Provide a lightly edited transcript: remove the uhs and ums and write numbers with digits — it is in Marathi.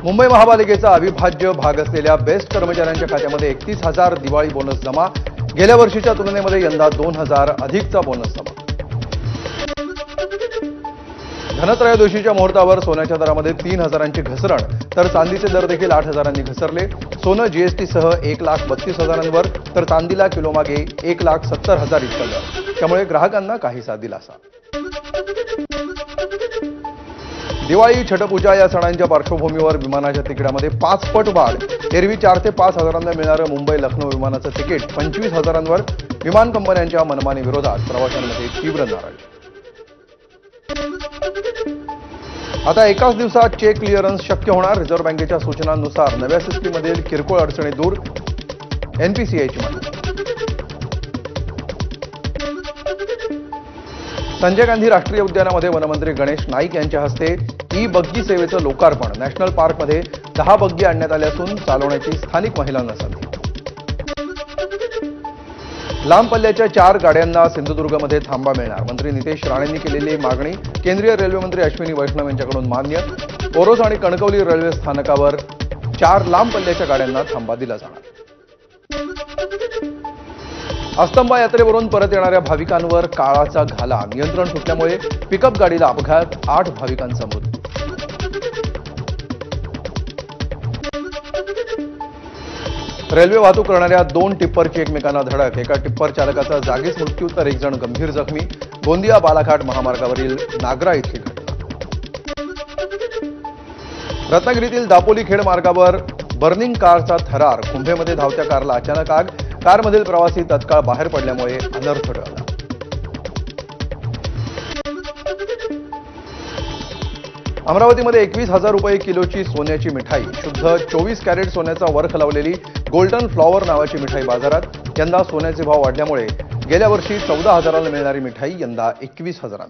मुंबई महापालिकेचा अविभाज्य भाग असलेल्या बेस्ट कर्मचाऱ्यांच्या खात्यामध्ये 31,000 दिवाळी बोनस जमा। गेल्या वर्षीच्या तुलनेमध्ये यंदा 2,000 अधिकचा बोनस जमा। धनत्रयोदशीच्या मुहूर्तावर सोन्याच्या दरामध्ये 3,000ची घसरण, तर चांदीचे दर देखील 8,000नी घसरले। सोनं जीएसटीसह 1,32,000वर, तर चांदीला किलोमागे 1,70,000 इतका दर, त्यामुळे ग्राहकांना काहीसा दिलासा। दिवाळी, छठपूजा या सणांच्या पार्श्वभूमीवर विमानाच्या तिकिटामध्ये 5 पट वाढ। एरवी 4 ते 5 हजारांना मिळणारं मुंबई लखनौ विमानाचं तिकीट 25,000वर। विमान कंपन्यांच्या मनमानी विरोधात प्रवाशांमध्ये तीव्र नाराजी। आता एकाच दिवसात चेक क्लिअरन्स शक्य होणार। रिझर्व्ह बँकेच्या सूचनांनुसार नव्या सिस्टीममधील किरकोळ अडचणी दूर, एनपीसीआयची माहिती। संजय गांधी राष्ट्रीय उद्यानामध्ये वनमंत्री गणेश नाईक यांच्या हस्ते ई बग्गी सेवेचं लोकार्पण। नॅशनल पार्कमध्ये 10 बग्गी आणण्यात आल्या असून चालवण्याची स्थानिक महिलांना संधी। लांब पल्ल्याच्या 4 गाड्यांना सिंधुदुर्गमध्ये थांबा मिळणार। मंत्री नितेश राणेंनी केलेली मागणी केंद्रीय रेल्वे मंत्री अश्विनी वैष्णव यांच्याकडून मान्य। ओरोस आणि कणकवली रेल्वे स्थानकावर 4 लांब पल्ल्याच्या गाड्यांना थांबा दिला जाणार। अस्तंबा यात्रेवरून परत येणाऱ्या भाविकांवर काळाचा घाला। नियंत्रण सुटल्यामुळे पिकअप गाडीला अपघात, 8 भाविकांचा मृत्यू। रेल्वे वाहतूक करणाऱ्या 2 टिप्परची एकमेकांना धडक। एका टिप्पर चालकाचा जागीच मृत्यू, तर 1 जण गंभीर जखमी। गोंदिया बालाघाट महामार्गावरील नागरा इथली घटना। रत्नागिरीतील दापोली खेड मार्गावर बर्निंग कारचा थरार। कुंभेमध्ये धावत्या कारला अचानक आग। कारमधील प्रवासी तत्काळ बाहेर पडल्यामुळे अनर्थ टळला। अमरावतीमध्ये 21,000 रुपये किलोची सोन्याची मिठाई। शुद्ध 24 कॅरेट सोन्याचा वर्ख लावलेली गोल्डन फ्लॉवर नावाची मिठाई बाजारात। यंदा सोन्याचे भाव वाढल्यामुळे गेल्या वर्षी 14,000ला मिळणारी मिठाई यंदा 21,000.